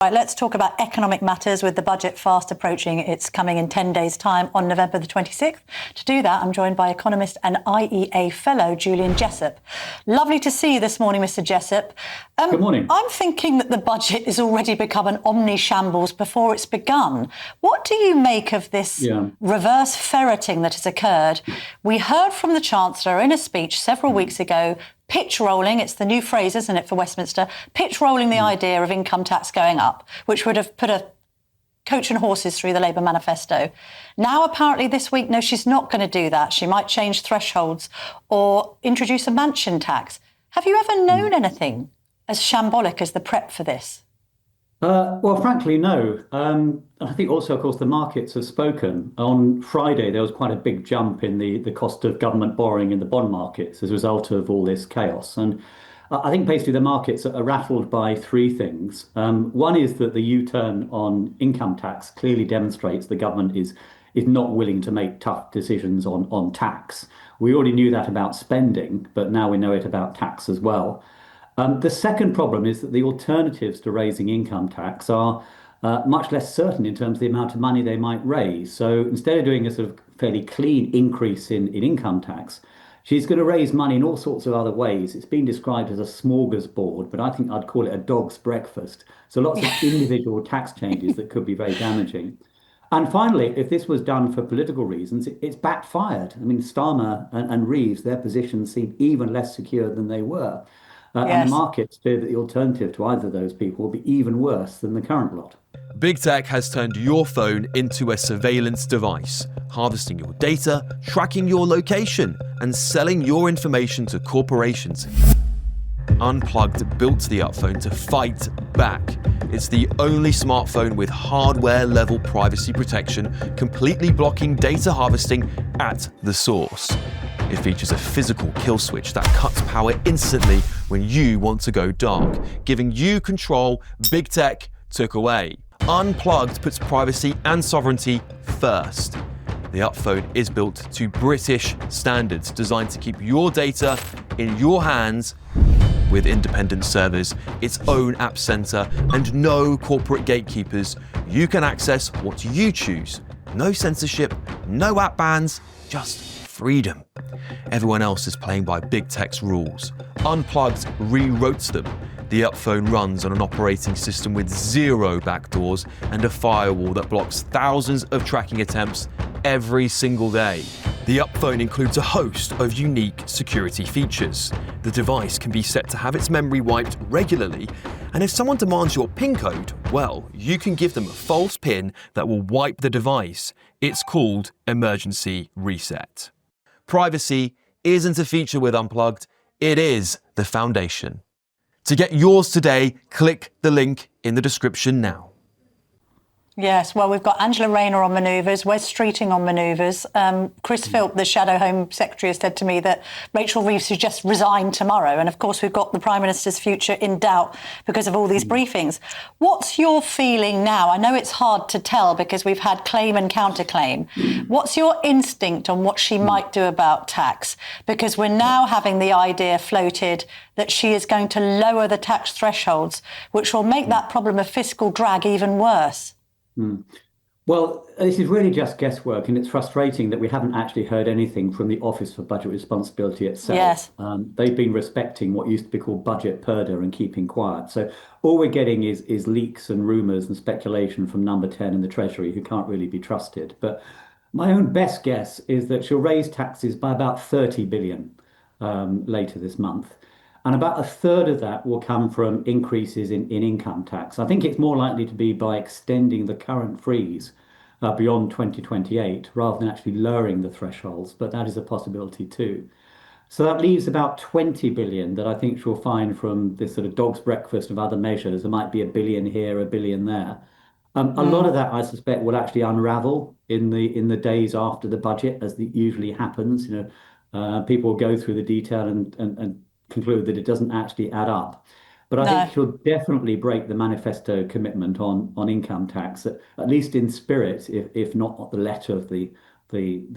Right, let's talk about economic matters with the budget fast approaching. It's coming in 10 days' time on November the 26th. To do that, I'm joined by Economist and IEA fellow Julian Jessop. Lovely to see you this morning, Mr. Jessop. Good morning. I'm thinking that the budget has already become an omni-shambles before it's begun. What do you make of this reverse ferreting that has occurred? We heard from the Chancellor in a speech several weeks ago, pitch rolling, it's the new phrase, isn't it, for Westminster, pitch rolling the idea of income tax going up, which would have put a coach and horses through the Labour manifesto. Now, apparently this week, no, she's not going to do that. She might change thresholds or introduce a mansion tax. Have you ever known anything as shambolic as the prep for this? Well, frankly, no. I think also, of course, the markets have spoken. On Friday, there was quite a big jump in the cost of government borrowing in the bond markets as a result of all this chaos. And I think basically the markets are rattled by three things. One is that the U-turn on income tax clearly demonstrates the government is not willing to make tough decisions on tax. We already knew that about spending, but now we know it about tax as well. The second problem is that the alternatives to raising income tax are much less certain in terms of the amount of money they might raise. So instead of doing a sort of fairly clean increase in income tax, she's going to raise money in all sorts of other ways. It's been described as a smorgasbord, but I think I'd call it a dog's breakfast. So lots of individual tax changes that could be very damaging. And finally, if this was done for political reasons, it's backfired. I mean, Starmer and Reeves, their positions seem even less secure than they were. And the markets fear that the alternative to either of those people will be even worse than the current lot. Big tech has turned your phone into a surveillance device, harvesting your data, tracking your location, and selling your information to corporations. Unplugged built the upphone to fight back. It's the only smartphone with hardware-level privacy protection, completely blocking data harvesting at the source. It features a physical kill switch that cuts power instantly when you want to go dark, giving you control big tech took away. Unplugged puts privacy and sovereignty first. The upphone is built to British standards, designed to keep your data in your hands with independent servers, its own app center, and no corporate gatekeepers. You can access what you choose. No censorship, no app bans, just freedom. Everyone else is playing by big tech's rules. Unplugged rewrote them. The upphone runs on an operating system with zero backdoors and a firewall that blocks thousands of tracking attempts every single day. The upphone includes a host of unique security features. The device can be set to have its memory wiped regularly, and if someone demands your PIN code, well, you can give them a false PIN that will wipe the device. It's called emergency reset. Privacy isn't a feature with Unplugged, it is the foundation. To get yours today, click the link in the description now. Yes, well, we've got Angela Rayner on manoeuvres, Wes Streeting on manoeuvres. Chris Philp, the Shadow Home Secretary, has said to me that Rachel Reeves should just resign tomorrow. And of course, we've got the Prime Minister's future in doubt because of all these briefings. What's your feeling now? I know it's hard to tell because we've had claim and counterclaim. What's your instinct on what she might do about tax? Because we're now having the idea floated that she is going to lower the tax thresholds, which will make that problem of fiscal drag even worse. Well, this is really just guesswork, and it's frustrating that we haven't actually heard anything from the Office for Budget Responsibility itself. Yes. They've been respecting what used to be called budget purdah and keeping quiet. So all we're getting is leaks and rumours and speculation from Number 10 in the Treasury, who can't really be trusted. But my own best guess is that she'll raise taxes by about 30 billion later this month. And about a third of that will come from increases in income tax. I think it's more likely to be by extending the current freeze beyond 2028 rather than actually lowering the thresholds, but that is a possibility too. So that leaves about 20 billion that I think she'll find from this sort of dog's breakfast of other measures. There might be a billion here, a billion there. A lot of that, I suspect, will actually unravel in the days after the budget, as it usually happens. People will go through the detail and conclude that it doesn't actually add up. But I think she'll definitely break the manifesto commitment on income tax, at least in spirit, if not the letter of the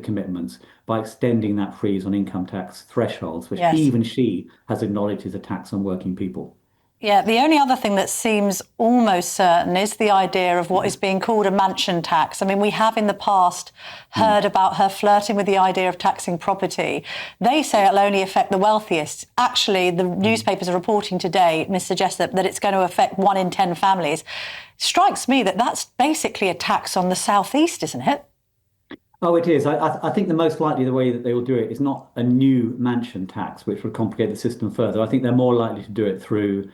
commitments, by extending that freeze on income tax thresholds, which even she has acknowledged is a tax on working people. Yeah, the only other thing that seems almost certain is the idea of what is being called a mansion tax. I mean, we have in the past heard about her flirting with the idea of taxing property. They say it'll only affect the wealthiest. Actually, the newspapers are reporting today, Mr. Jessop, that it's going to affect 1 in 10 families. Strikes me that that's basically a tax on the southeast, isn't it? Oh, it is. I think the most likely the way that they will do it is not a new mansion tax, which would complicate the system further. I think they're more likely to do it through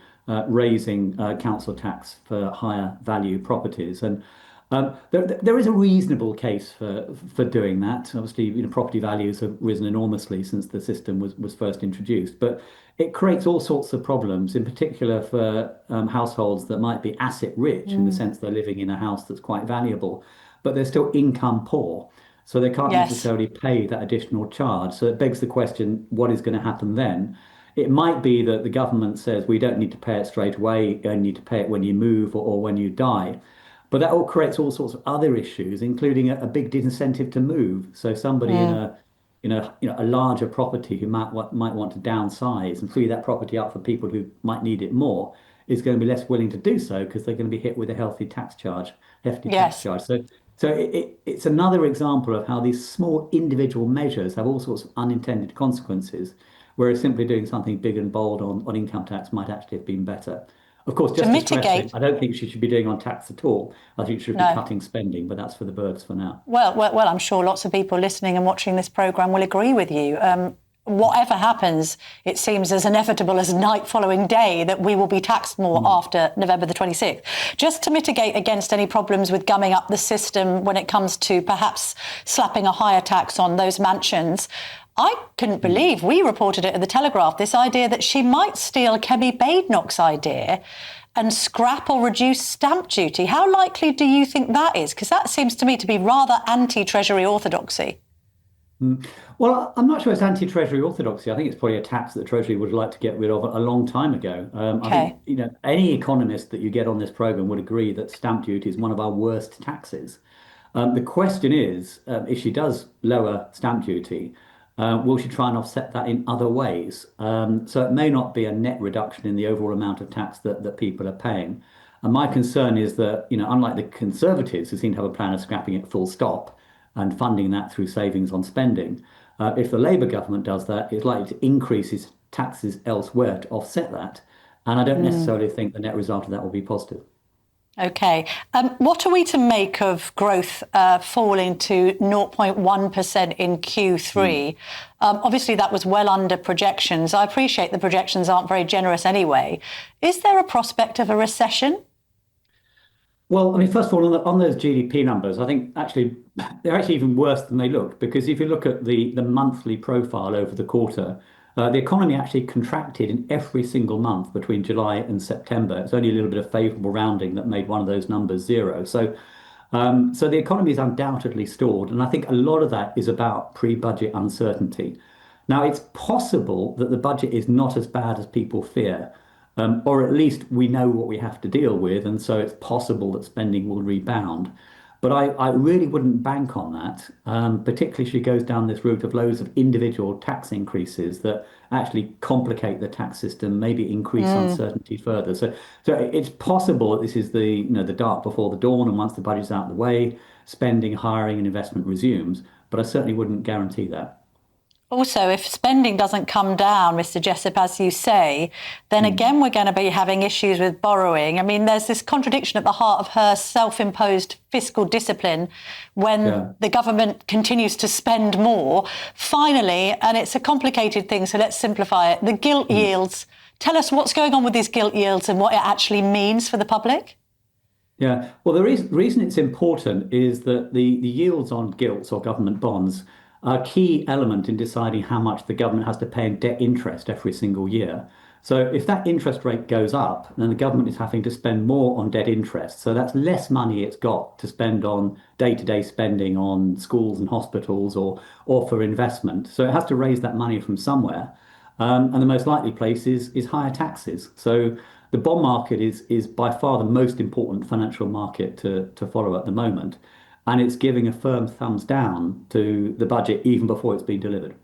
raising council tax for higher value properties. And there is a reasonable case for doing that. Obviously, property values have risen enormously since the system was first introduced, but it creates all sorts of problems, in particular for households that might be asset rich in the sense they're living in a house that's quite valuable, but they're still income poor. So they can't Yes. necessarily pay that additional charge. So it begs the question, what is going to happen then? It might be that the government says we don't need to pay it straight away, you only need to pay it when you move or when you die. But that all creates all sorts of other issues, including a big disincentive to move. So somebody in a larger property who might want to downsize and free that property up for people who might need it more is going to be less willing to do so because they're going to be hit with a hefty tax Yes. charge. So it's another example of how these small individual measures have all sorts of unintended consequences, whereas simply doing something big and bold on income tax might actually have been better. Of course, To just to stress it, mitigate. I don't think she should be doing on tax at all. I think she should be No. cutting spending, but that's for the birds for now. Well, I'm sure lots of people listening and watching this programme will agree with you. Whatever happens, it seems as inevitable as night following day that we will be taxed more after November the 26th. Just to mitigate against any problems with gumming up the system when it comes to perhaps slapping a higher tax on those mansions, I couldn't believe, we reported it in the Telegraph, this idea that she might steal Kemi Badenoch's idea and scrap or reduce stamp duty. How likely do you think that is? Because that seems to me to be rather anti-Treasury orthodoxy. Well, I'm not sure it's anti-Treasury orthodoxy. I think it's probably a tax that the Treasury would like to get rid of a long time ago. I think any economist that you get on this program would agree that stamp duty is one of our worst taxes. The question is, if she does lower stamp duty, will she try and offset that in other ways? So it may not be a net reduction in the overall amount of tax that people are paying. And my concern is that, unlike the Conservatives, who seem to have a plan of scrapping it full stop and funding that through savings on spending, if the Labour government does that, it's likely to increase its taxes elsewhere to offset that. And I don't necessarily think the net result of that will be positive. OK. What are we to make of growth falling to 0.1% in Q3? Obviously, that was well under projections. I appreciate the projections aren't very generous anyway. Is there a prospect of a recession? Well, I mean, first of all, on those GDP numbers, I think actually they're actually even worse than they look, because if you look at the monthly profile over the quarter, the economy actually contracted in every single month between July and September. It's only a little bit of favourable rounding that made one of those numbers zero. So the economy is undoubtedly stalled, and I think a lot of that is about pre-budget uncertainty. Now, it's possible that the budget is not as bad as people fear. Or at least we know what we have to deal with, and so it's possible that spending will rebound. But I really wouldn't bank on that, particularly if she goes down this route of loads of individual tax increases that actually complicate the tax system, maybe increase uncertainty further. So it's possible that this is the dark before the dawn, and once the budget's out of the way, spending, hiring, and investment resumes. But I certainly wouldn't guarantee that. Also, if spending doesn't come down, Mr. Jessop, as you say, then again, we're going to be having issues with borrowing. I mean, there's this contradiction at the heart of her self-imposed fiscal discipline when the government continues to spend more. Finally, and it's a complicated thing, so let's simplify it, the gilt yields. Tell us what's going on with these gilt yields and what it actually means for the public. Yeah, well, the reason it's important is that the yields on gilts or government bonds are a key element in deciding how much the government has to pay in debt interest every single year. So if that interest rate goes up, then the government is having to spend more on debt interest. So that's less money it's got to spend on day-to-day spending on schools and hospitals or for investment. So it has to raise that money from somewhere. And the most likely place is higher taxes. So the bond market is by far the most important financial market to follow at the moment. And it's giving a firm thumbs down to the budget even before it's been delivered.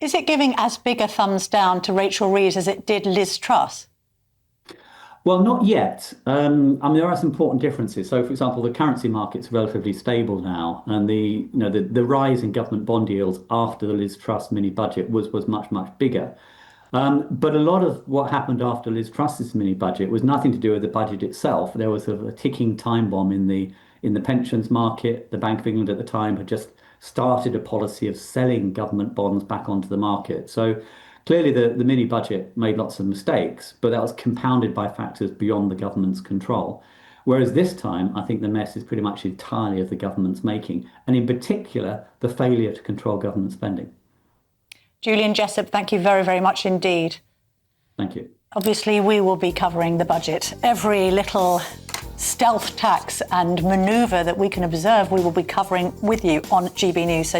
Is it giving as big a thumbs down to Rachel Reeves as it did Liz Truss? Well, not yet. There are some important differences. So, for example, the currency market's relatively stable now, and the rise in government bond yields after the Liz Truss mini budget was much bigger. But a lot of what happened after Liz Truss's mini budget was nothing to do with the budget itself. There was a ticking time bomb in the pensions market. The Bank of England at the time had just started a policy of selling government bonds back onto the market. So clearly the mini budget made lots of mistakes, but that was compounded by factors beyond the government's control. Whereas this time, I think the mess is pretty much entirely of the government's making, and in particular, the failure to control government spending. Julian Jessop, thank you very, very much indeed. Thank you. Obviously, we will be covering the budget. Every little stealth tax and manoeuvre that we can observe, we will be covering with you on GB News. So